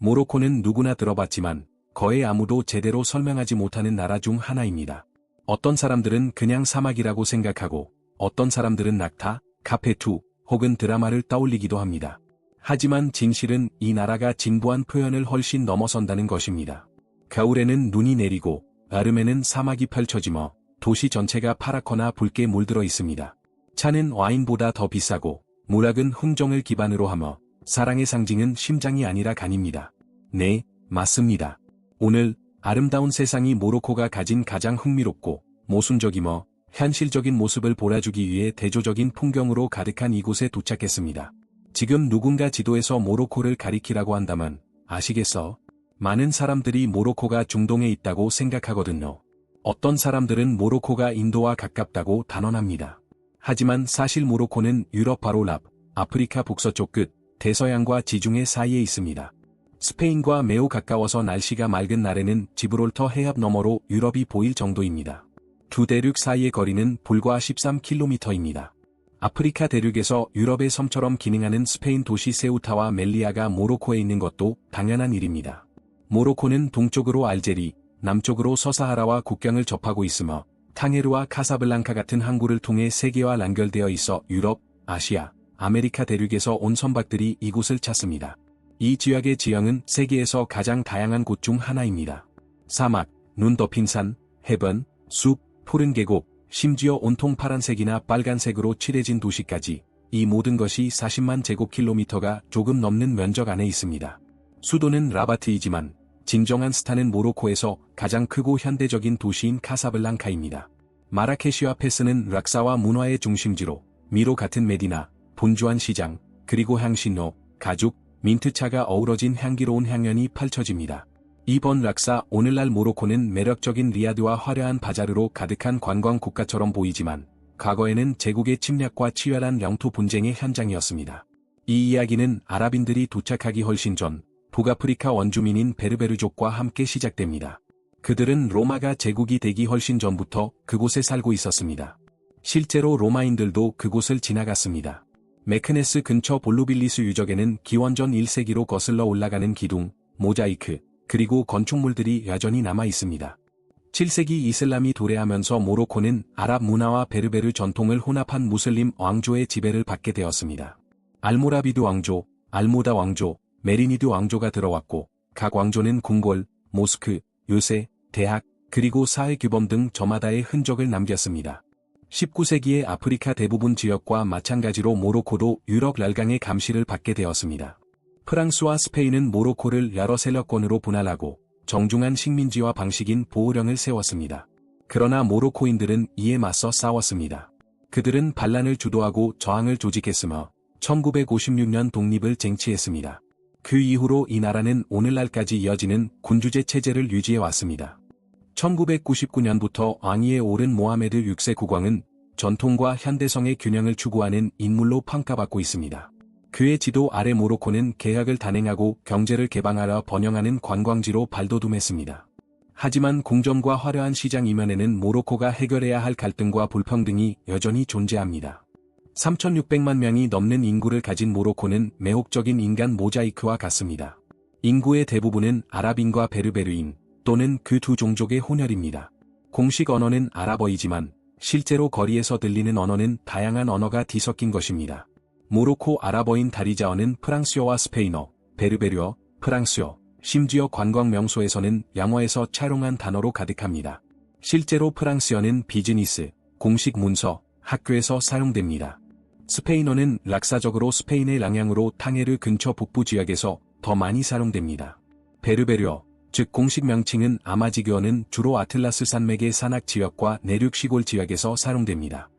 모로코는 누구나 들어봤지만 거의 아무도 제대로 설명하지 못하는 나라 중 하나입니다. 어떤 사람들은 그냥 사막이라고 생각하고 어떤 사람들은 낙타, 카페2 혹은 드라마를 떠올리기도 합니다. 하지만 진실은 이 나라가 진부한 표현을 훨씬 넘어선다는 것입니다. 겨울에는 눈이 내리고 여름에는 사막이 펼쳐지며 도시 전체가 파랗거나 붉게 물들어 있습니다. 차는 와인보다 더 비싸고 문학은 흥정을 기반으로 하며 사랑의 상징은 심장이 아니라 간입니다. 네, 맞습니다. 오늘 아름다운 세상이 모로코가 가진 가장 흥미롭고 모순적이며 현실적인 모습을 보여주기 위해 대조적인 풍경으로 가득한 이곳에 도착했습니다. 지금 누군가 지도에서 모로코를 가리키라고 한다면 아시겠어? 많은 사람들이 모로코가 중동에 있다고 생각하거든요. 어떤 사람들은 모로코가 인도와 가깝다고 단언합니다. 하지만 사실 모로코는 유럽 바로 앞, 아프리카 북서쪽 끝, 대서양과 지중해 사이에 있습니다. 스페인과 매우 가까워서 날씨가 맑은 날에는 지브롤터 해협 너머로 유럽이 보일 정도입니다. 두 대륙 사이의 거리는 불과 13km입니다. 아프리카 대륙에서 유럽의 섬처럼 기능하는 스페인 도시 세우타와 멜리아가 모로코에 있는 것도 당연한 일입니다. 모로코는 동쪽으로 알제리, 남쪽으로 서사하라와 국경을 접하고 있으며 탕헤르와 카사블랑카 같은 항구를 통해 세계와 연결되어 있어 유럽, 아시아, 아메리카 대륙에서 온 선박들이 이곳을 찾습니다. 이 지역의 지형은 세계에서 가장 다양한 곳 중 하나입니다. 사막, 눈 덮인 산, 해변, 숲, 푸른 계곡, 심지어 온통 파란색이나 빨간색으로 칠해진 도시까지 이 모든 것이 40만 제곱킬로미터가 조금 넘는 면적 안에 있습니다. 수도는 라바트이지만 진정한 스타는 모로코에서 가장 크고 현대적인 도시인 카사블랑카입니다. 마라케시와 페스는 락사와 문화의 중심지로 미로 같은 메디나, 분주한 시장, 그리고 향신료, 가죽, 민트차가 어우러진 향기로운 향연이 펼쳐집니다. 이번 락사 오늘날 모로코는 매력적인 리야드와 화려한 바자르로 가득한 관광 국가처럼 보이지만 과거에는 제국의 침략과 치열한 영토 분쟁의 현장이었습니다. 이 이야기는 아랍인들이 도착하기 훨씬 전 북아프리카 원주민인 베르베르족과 함께 시작됩니다. 그들은 로마가 제국이 되기 훨씬 전부터 그곳에 살고 있었습니다. 실제로 로마인들도 그곳을 지나갔습니다. 메크네스 근처 볼루빌리스 유적에는 기원전 1세기로 거슬러 올라가는 기둥, 모자이크, 그리고 건축물들이 여전히 남아 있습니다. 7세기 이슬람이 도래하면서 모로코는 아랍 문화와 베르베르 전통을 혼합한 무슬림 왕조의 지배를 받게 되었습니다. 알모라비드 왕조, 알모다 왕조, 메리니드 왕조가 들어왔고 각 왕조는 궁궐, 모스크, 요새, 대학, 그리고 사회규범 등 저마다의 흔적을 남겼습니다. 19세기의 아프리카 대부분 지역과 마찬가지로 모로코도 유럽 열강의 감시를 받게 되었습니다. 프랑스와 스페인은 모로코를 여러 세력권으로 분할하고 정중한 식민지화 방식인 보호령을 세웠습니다. 그러나 모로코인들은 이에 맞서 싸웠습니다. 그들은 반란을 주도하고 저항을 조직했으며 1956년 독립을 쟁취했습니다. 그 이후로 이 나라는 오늘날까지 이어지는 군주제 체제를 유지해왔습니다. 1999년부터 왕위에 오른 모하메드 6세 국왕은 전통과 현대성의 균형을 추구하는 인물로 평가받고 있습니다. 그의 지도 아래 모로코는 개혁을 단행하고 경제를 개방하려 번영하는 관광지로 발돋움했습니다. 하지만 공정과 화려한 시장 이면에는 모로코가 해결해야 할 갈등과 불평등이 여전히 존재합니다. 3,600만 명이 넘는 인구를 가진 모로코는 매혹적인 인간 모자이크와 같습니다. 인구의 대부분은 아랍인과 베르베르인 또는 그 두 종족의 혼혈입니다. 공식 언어는 아랍어이지만 실제로 거리에서 들리는 언어는 다양한 언어가 뒤섞인 것입니다. 모로코 아랍어인 다리자어는 프랑스어와 스페인어, 베르베르어, 프랑스어, 심지어 관광 명소에서는 영어에서 차용한 단어로 가득합니다. 실제로 프랑스어는 비즈니스, 공식 문서, 학교에서 사용됩니다. 스페인어는 락사적으로 스페인의 랑양으로 탕헤르 근처 북부 지역에서 더 많이 사용됩니다. 베르베르어, 즉 공식 명칭은 아마지그어는 주로 아틀라스 산맥의 산악 지역과 내륙 시골 지역에서 사용됩니다.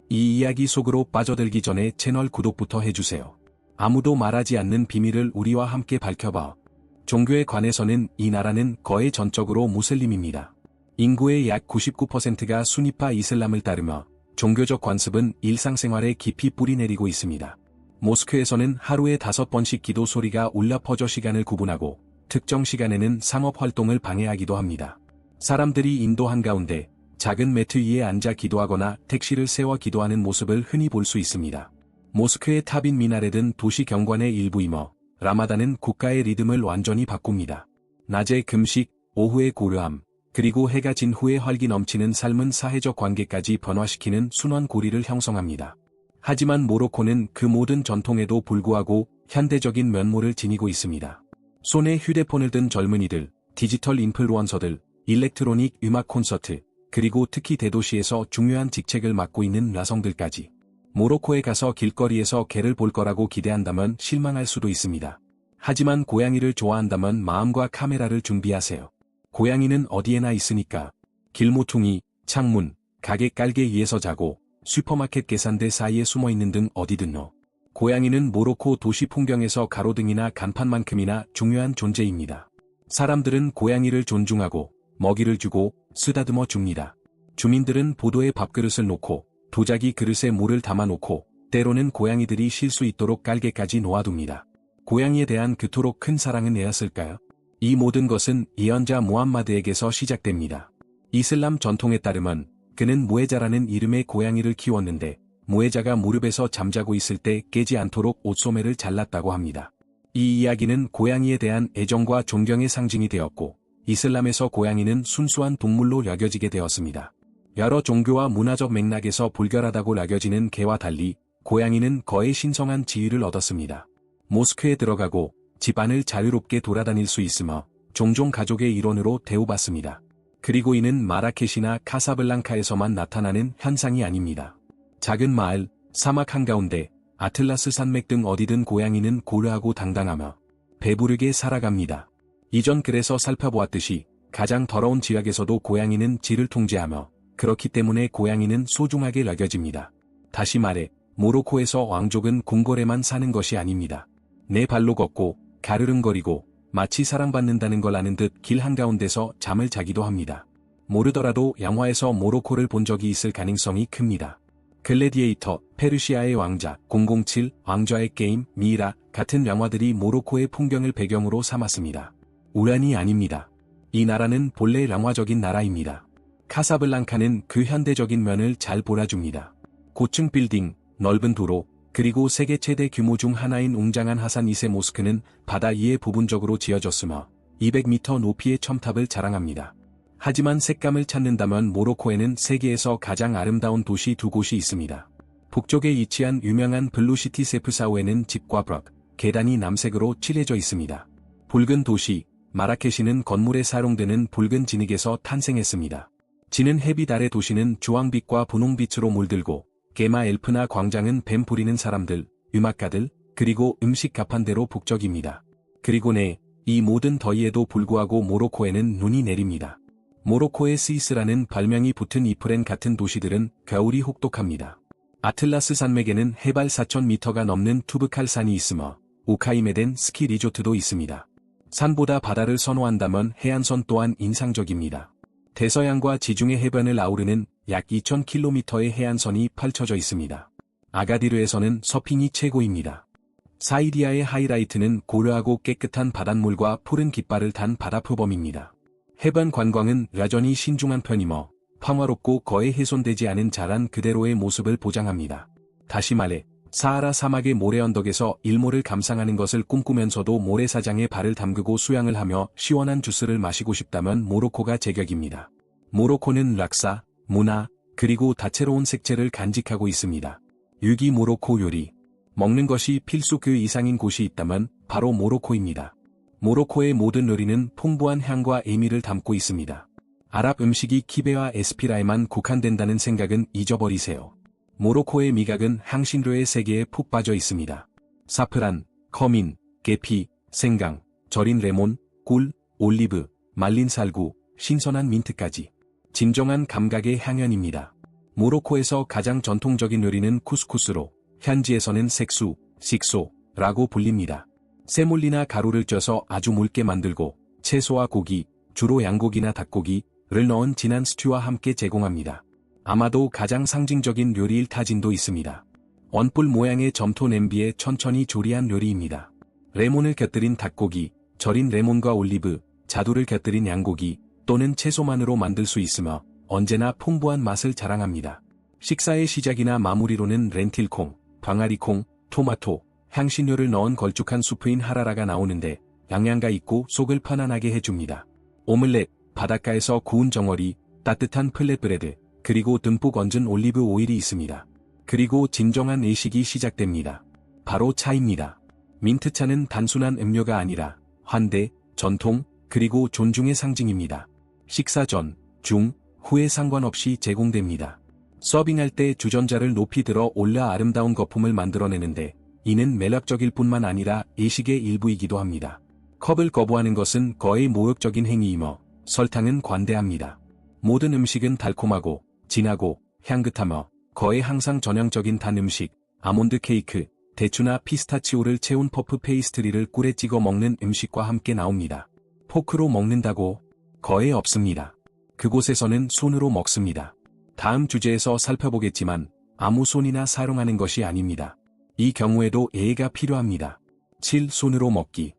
이 이야기 속으로 빠져들기 전에 채널 구독부터 해주세요. 아무도 말하지 않는 비밀을 우리와 함께 밝혀봐. 종교에 관해서는 이 나라는 거의 전적으로 무슬림입니다. 인구의 약 99%가 수니파 이슬람을 따르며 종교적 관습은 일상생활에 깊이 뿌리내리고 있습니다. 모스크에서는 하루에 5번씩 기도 소리가 울려 퍼져 시간을 구분하고 특정 시간에는 상업활동을 방해하기도 합니다. 사람들이 인도 한가운데 작은 매트 위에 앉아 기도하거나 택시를 세워 기도하는 모습을 흔히 볼 수 있습니다. 모스크의 탑인 미나렛은 도시 경관의 일부이며 라마단은 국가의 리듬을 완전히 바꿉니다. 낮에 금식, 오후에 고려함, 그리고 해가 진 후에 활기 넘치는 삶은 사회적 관계까지 변화시키는 순환 고리를 형성합니다. 하지만 모로코는 그 모든 전통에도 불구하고 현대적인 면모를 지니고 있습니다. 손에 휴대폰을 든 젊은이들, 디지털 인플루언서들, 일렉트로닉 음악 콘서트, 그리고 특히 대도시에서 중요한 직책을 맡고 있는 여성들까지. 모로코에 가서 길거리에서 개를 볼 거라고 기대한다면 실망할 수도 있습니다. 하지만 고양이를 좋아한다면 마음과 카메라를 준비하세요. 고양이는 어디에나 있으니까. 길모퉁이, 창문, 가게 깔개 위에서 자고, 슈퍼마켓 계산대 사이에 숨어있는 등 어디든요. 고양이는 모로코 도시 풍경에서 가로등이나 간판만큼이나 중요한 존재입니다. 사람들은 고양이를 존중하고, 먹이를 주고, 쓰다듬어 줍니다. 주민들은 보도에 밥그릇을 놓고, 도자기 그릇에 물을 담아놓고, 때로는 고양이들이 쉴 수 있도록 깔개까지 놓아둡니다. 고양이에 대한 그토록 큰 사랑은 왜였을까요? 이 모든 것은 예언자 무함마드에게서 시작됩니다. 이슬람 전통에 따르면 그는 무에자라는 이름의 고양이를 키웠는데 무에자가 무릎에서 잠자고 있을 때 깨지 않도록 옷소매를 잘랐다고 합니다. 이 이야기는 고양이에 대한 애정과 존경의 상징이 되었고 이슬람에서 고양이는 순수한 동물로 여겨지게 되었습니다. 여러 종교와 문화적 맥락에서 불결하다고 여겨지는 개와 달리 고양이는 거의 신성한 지위를 얻었습니다. 모스크에 들어가고 집 안을 자유롭게 돌아다닐 수 있으며 종종 가족의 일원으로 대우받습니다. 그리고 이는 마라케시나 카사블랑카에서만 나타나는 현상이 아닙니다. 작은 마을, 사막 한가운데, 아틀라스 산맥 등 어디든 고양이는 고려하고 당당하며 배부르게 살아갑니다. 이전 글에서 살펴보았듯이 가장 더러운 지역에서도 고양이는 질을 통제하며 그렇기 때문에 고양이는 소중하게 여겨집니다. 다시 말해 모로코에서 왕족은 궁궐에만 사는 것이 아닙니다. 네 발로 걷고 가르릉거리고 마치 사랑받는다는 걸 아는 듯 길 한가운데서 잠을 자기도 합니다. 모르더라도 영화에서 모로코를 본 적이 있을 가능성이 큽니다. 글래디에이터, 페르시아의 왕자, 007, 왕좌의 게임, 미이라 같은 영화들이 모로코의 풍경을 배경으로 삼았습니다. 우연이 아닙니다. 이 나라는 본래 영화적인 나라입니다. 카사블랑카는 그 현대적인 면을 잘 보여줍니다. 고층 빌딩, 넓은 도로, 그리고 세계 최대 규모 중 하나인 웅장한 하산 2세 모스크는 바다 위에 부분적으로 지어졌으며 200m 높이의 첨탑을 자랑합니다. 하지만 색감을 찾는다면 모로코에는 세계에서 가장 아름다운 도시 두 곳이 있습니다. 북쪽에 위치한 유명한 블루시티 세프사오에는 집과 벽, 계단이 남색으로 칠해져 있습니다. 붉은 도시, 마라케시는 건물에 사용되는 붉은 진흙에서 탄생했습니다. 지는 햇빛 아래 도시는 주황빛과 분홍빛으로 물들고 게마 엘프나 광장은 뱀 부리는 사람들, 음악가들, 그리고 음식 가판대로 북적입니다. 그리고 이 모든 더위에도 불구하고 모로코에는 눈이 내립니다. 모로코의 스이스라는 별명이 붙은 이프렌 같은 도시들은 겨울이 혹독합니다. 아틀라스 산맥에는 해발 4,000m가 넘는 투브칼 산이 있으며 우카임에 된 스키 리조트도 있습니다. 산보다 바다를 선호한다면 해안선 또한 인상적입니다. 대서양과 지중해 해변을 아우르는 약 2,000km의 해안선이 펼쳐져 있습니다. 아가디르에서는 서핑이 최고입니다. 사이디아의 하이라이트는 고려하고 깨끗한 바닷물과 푸른 깃발을 단 바다표범입니다. 해변 관광은 여전히 신중한 편이며 평화롭고 거의 훼손되지 않은 자란 그대로의 모습을 보장합니다. 다시 말해 사하라 사막의 모래 언덕에서 일몰을 감상하는 것을 꿈꾸면서도 모래사장에 발을 담그고 수영을 하며 시원한 주스를 마시고 싶다면 모로코가 제격입니다. 모로코는 락사, 문화, 그리고 다채로운 색채를 간직하고 있습니다. 유기 모로코 요리. 먹는 것이 필수 그 이상인 곳이 있다면 바로 모로코입니다. 모로코의 모든 요리는 풍부한 향과 의미를 담고 있습니다. 아랍 음식이 키베와 에스피라에만 국한된다는 생각은 잊어버리세요. 모로코의 미각은 향신료의 세계에 푹 빠져 있습니다. 사프란, 커민, 계피, 생강, 절인 레몬, 꿀, 올리브, 말린 살구, 신선한 민트까지. 진정한 감각의 향연입니다. 모로코에서 가장 전통적인 요리는 쿠스쿠스로, 현지에서는 색수, 식소라고 불립니다. 세몰리나 가루를 쪄서 아주 묽게 만들고 채소와 고기, 주로 양고기나 닭고기를 넣은 진한 스튜와 함께 제공합니다. 아마도 가장 상징적인 요리일 타진도 있습니다. 원뿔 모양의 점토 냄비에 천천히 조리한 요리입니다. 레몬을 곁들인 닭고기, 절인 레몬과 올리브, 자두를 곁들인 양고기 또는 채소만으로 만들 수 있으며 언제나 풍부한 맛을 자랑합니다. 식사의 시작이나 마무리로는 렌틸콩, 방아리콩, 토마토, 향신료를 넣은 걸쭉한 수프인 하라라가 나오는데 양양가 있고 속을 편안하게 해줍니다. 오믈렛, 바닷가에서 구운 정어리, 따뜻한 플랫브레드, 그리고 듬뿍 얹은 올리브 오일이 있습니다. 그리고 진정한 외식이 시작됩니다. 바로 차입니다. 민트차는 단순한 음료가 아니라 환대, 전통, 그리고 존중의 상징입니다. 식사 전, 중, 후에 상관없이 제공됩니다. 서빙할 때 주전자를 높이 들어 올려 아름다운 거품을 만들어내는데 이는 매력적일 뿐만 아니라 예식의 일부이기도 합니다. 컵을 거부하는 것은 거의 모욕적인 행위이며 설탕은 관대합니다. 모든 음식은 달콤하고 진하고 향긋하며 거의 항상 전형적인 단 음식, 아몬드 케이크, 대추나 피스타치오를 채운 퍼프 페이스트리를 꿀에 찍어 먹는 음식과 함께 나옵니다. 포크로 먹는다고? 거의 없습니다. 그곳에서는 손으로 먹습니다. 다음 주제에서 살펴보겠지만 아무 손이나 사용하는 것이 아닙니다. 이 경우에도 예의가 필요합니다. 7. 손으로 먹기.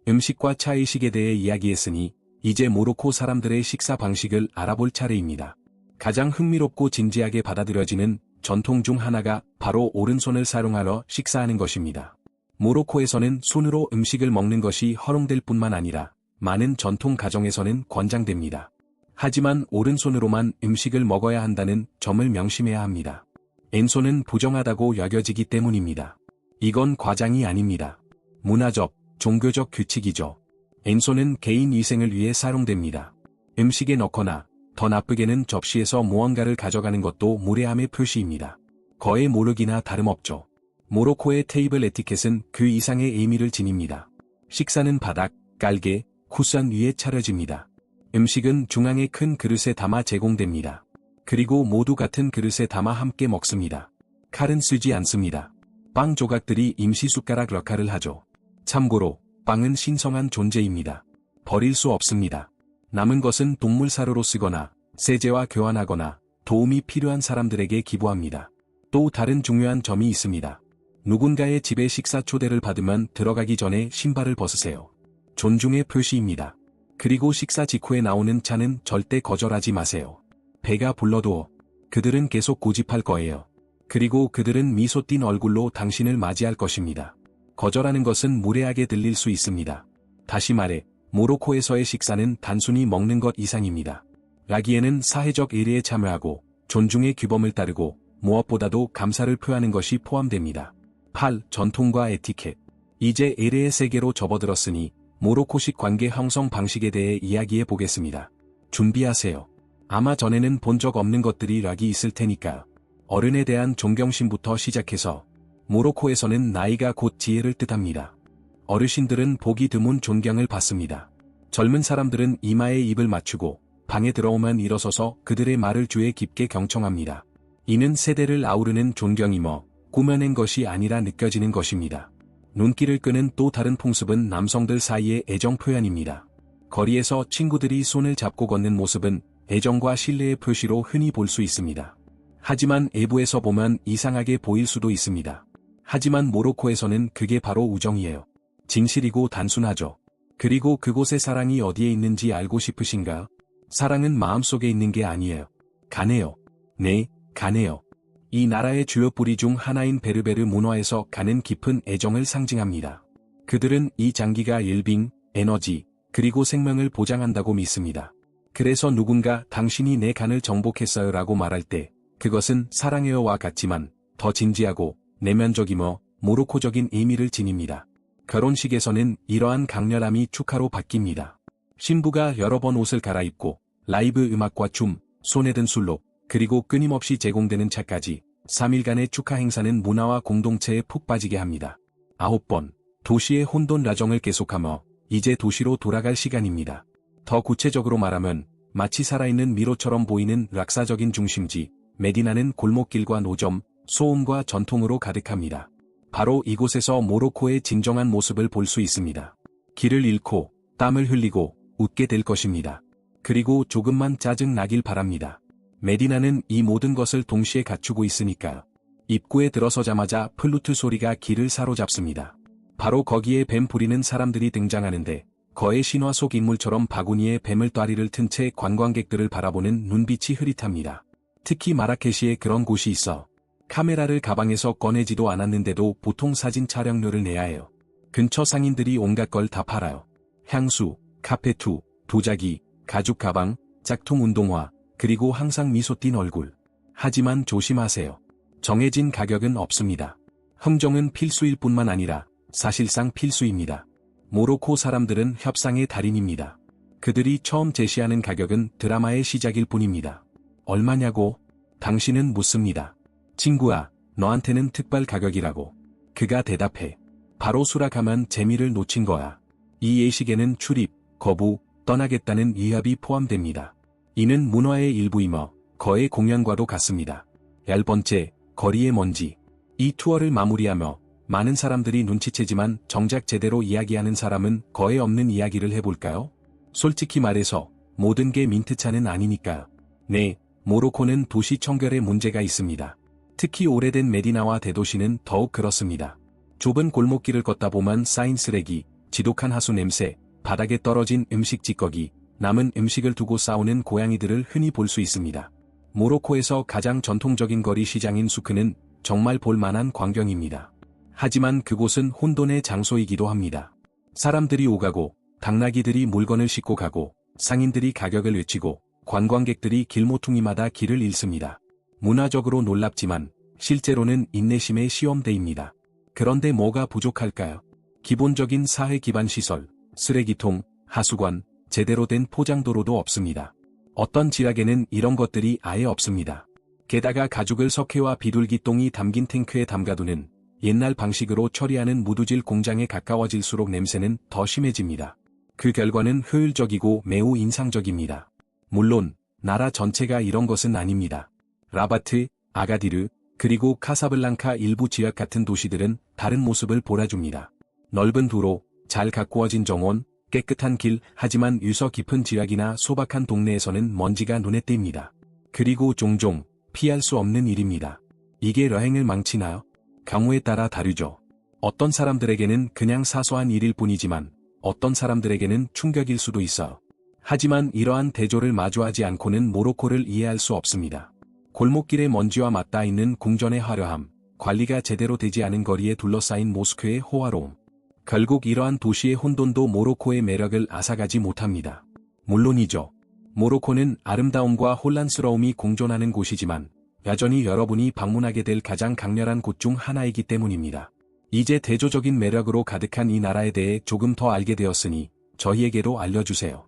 음식과 차의식에 대해 이야기했으니 이제 모로코 사람들의 식사 방식을 알아볼 차례입니다. 가장 흥미롭고 진지하게 받아들여지는 전통 중 하나가 바로 오른손을 사용하여 식사하는 것입니다. 모로코에서는 손으로 음식을 먹는 것이 허용될 뿐만 아니라 많은 전통 가정에서는 권장됩니다. 하지만 오른손으로만 음식을 먹어야 한다는 점을 명심해야 합니다. 왼손은 부정하다고 여겨지기 때문입니다. 이건 과장이 아닙니다. 문화적, 종교적 규칙이죠. 왼손은 개인 위생을 위해 사용됩니다. 음식에 넣거나 더 나쁘게는 접시에서 무언가를 가져가는 것도 무례함의 표시입니다. 거의 모르기나 다름없죠. 모로코의 테이블 에티켓은 그 이상의 의미를 지닙니다. 식사는 바닥, 깔개, 쿠션 위에 차려집니다. 음식은 중앙의 큰 그릇에 담아 제공됩니다. 그리고 모두 같은 그릇에 담아 함께 먹습니다. 칼은 쓰지 않습니다. 빵 조각들이 임시 숟가락 역할을 하죠. 참고로 빵은 신성한 존재입니다. 버릴 수 없습니다. 남은 것은 동물 사료로 쓰거나 세제와 교환하거나 도움이 필요한 사람들에게 기부합니다. 또 다른 중요한 점이 있습니다. 누군가의 집에 식사 초대를 받으면 들어가기 전에 신발을 벗으세요. 존중의 표시입니다. 그리고 식사 직후에 나오는 차는 절대 거절하지 마세요. 배가 불러도 그들은 계속 고집할 거예요. 그리고 그들은 미소 띤 얼굴로 당신을 맞이할 것입니다. 거절하는 것은 무례하게 들릴 수 있습니다. 다시 말해, 모로코에서의 식사는 단순히 먹는 것 이상입니다. 라기에는 사회적 예리에 참여하고 존중의 규범을 따르고 무엇보다도 감사를 표하는 것이 포함됩니다. 8. 전통과 에티켓. 이제 예례의 세계로 접어들었으니 모로코식 관계 형성 방식에 대해 이야기해 보겠습니다. 준비하세요. 아마 전에는 본 적 없는 것들이 락이 있을 테니까. 어른에 대한 존경심부터 시작해서 모로코에서는 나이가 곧 지혜를 뜻합니다. 어르신들은 보기 드문 존경을 받습니다. 젊은 사람들은 이마에 입을 맞추고 방에 들어오면 일어서서 그들의 말을 귀에 깊게 경청합니다. 이는 세대를 아우르는 존경이며 꾸며낸 것이 아니라 느껴지는 것입니다. 눈길을 끄는 또 다른 풍습은 남성들 사이의 애정 표현입니다. 거리에서 친구들이 손을 잡고 걷는 모습은 애정과 신뢰의 표시로 흔히 볼 수 있습니다. 하지만 외부에서 보면 이상하게 보일 수도 있습니다. 하지만 모로코에서는 그게 바로 우정이에요. 진실이고 단순하죠. 그리고 그곳의 사랑이 어디에 있는지 알고 싶으신가? 사랑은 마음속에 있는 게 아니에요. 가네요. 네, 가네요. 이 나라의 주요 뿌리 중 하나인 베르베르 문화에서 가는 깊은 애정을 상징합니다. 그들은 이 장기가 웰빙, 에너지, 그리고 생명을 보장한다고 믿습니다. 그래서 누군가 당신이 내 간을 정복했어요 라고 말할 때 그것은 사랑해요와 같지만 더 진지하고 내면적이며 모로코적인 의미를 지닙니다. 결혼식에서는 이러한 강렬함이 축하로 바뀝니다. 신부가 여러 번 옷을 갈아입고 라이브 음악과 춤, 손에 든 술로 그리고 끊임없이 제공되는 차까지 3일간의 축하 행사는 문화와 공동체에 푹 빠지게 합니다. 9번, 도시의 혼돈 라정을 계속하며 이제 도시로 돌아갈 시간입니다. 더 구체적으로 말하면 마치 살아있는 미로처럼 보이는 락사적인 중심지, 메디나는 골목길과 노점, 소음과 전통으로 가득합니다. 바로 이곳에서 모로코의 진정한 모습을 볼 수 있습니다. 길을 잃고 땀을 흘리고 웃게 될 것입니다. 그리고 조금만 짜증 나길 바랍니다. 메디나는 이 모든 것을 동시에 갖추고 있으니까요. 입구에 들어서자마자 플루트 소리가 길을 사로잡습니다. 바로 거기에 뱀 부리는 사람들이 등장하는데 거의 신화 속 인물처럼 바구니에 뱀을 따리를 튼 채 관광객들을 바라보는 눈빛이 흐릿합니다. 특히 마라케시에 그런 곳이 있어. 카메라를 가방에서 꺼내지도 않았는데도 보통 사진 촬영료를 내야 해요. 근처 상인들이 온갖 걸 다 팔아요. 향수, 카페투, 도자기, 가죽 가방, 짝퉁 운동화, 그리고 항상 미소 띤 얼굴. 하지만 조심하세요. 정해진 가격은 없습니다. 흥정은 필수일 뿐만 아니라 사실상 필수입니다. 모로코 사람들은 협상의 달인입니다. 그들이 처음 제시하는 가격은 드라마의 시작일 뿐입니다. 얼마냐고? 당신은 묻습니다. 친구야, 너한테는 특발 가격이라고. 그가 대답해. 바로 수락하면 재미를 놓친 거야. 이 예식에는 출입, 거부, 떠나겠다는 위압이 포함됩니다. 이는 문화의 일부이며 거의 공연과도 같습니다. 10번째, 거리의 먼지. 이 투어를 마무리하며 많은 사람들이 눈치채지만 정작 제대로 이야기하는 사람은 거의 없는 이야기를 해볼까요? 솔직히 말해서 모든 게 민트차는 아니니까요. 네, 모로코는 도시 청결에 문제가 있습니다. 특히 오래된 메디나와 대도시는 더욱 그렇습니다. 좁은 골목길을 걷다 보면 쌓인 쓰레기, 지독한 하수 냄새, 바닥에 떨어진 음식 찌꺼기, 남은 음식을 두고 싸우는 고양이들을 흔히 볼 수 있습니다. 모로코에서 가장 전통적인 거리 시장인 수크는 정말 볼만한 광경입니다. 하지만 그곳은 혼돈의 장소이기도 합니다. 사람들이 오가고, 당나귀들이 물건을 싣고 가고, 상인들이 가격을 외치고, 관광객들이 길모퉁이마다 길을 잃습니다. 문화적으로 놀랍지만 실제로는 인내심의 시험대입니다. 그런데 뭐가 부족할까요? 기본적인 사회 기반 시설, 쓰레기통, 하수관, 제대로 된 포장도로도 없습니다. 어떤 지역에는 이런 것들이 아예 없습니다. 게다가 가죽을 석회와 비둘기똥이 담긴 탱크에 담가두는 옛날 방식으로 처리하는 무두질 공장에 가까워질수록 냄새는 더 심해집니다. 그 결과는 효율적이고 매우 인상적입니다. 물론 나라 전체가 이런 것은 아닙니다. 라바트, 아가디르, 그리고 카사블랑카 일부 지역 같은 도시들은 다른 모습을 보여줍니다. 넓은 도로, 잘 가꾸어진 정원, 깨끗한 길, 하지만 유서 깊은 지역이나 소박한 동네에서는 먼지가 눈에 띕니다. 그리고 종종 피할 수 없는 일입니다. 이게 여행을 망치나요? 경우에 따라 다르죠. 어떤 사람들에게는 그냥 사소한 일일 뿐이지만 어떤 사람들에게는 충격일 수도 있어요. 하지만 이러한 대조를 마주하지 않고는 모로코를 이해할 수 없습니다. 골목길의 먼지와 맞닿아 있는 궁전의 화려함, 관리가 제대로 되지 않은 거리에 둘러싸인 모스크의 호화로움. 결국 이러한 도시의 혼돈도 모로코의 매력을 앗아가지 못합니다. 물론이죠. 모로코는 아름다움과 혼란스러움이 공존하는 곳이지만 여전히 여러분이 방문하게 될 가장 강렬한 곳 중 하나이기 때문입니다. 이제 대조적인 매력으로 가득한 이 나라에 대해 조금 더 알게 되었으니 저희에게도 알려주세요.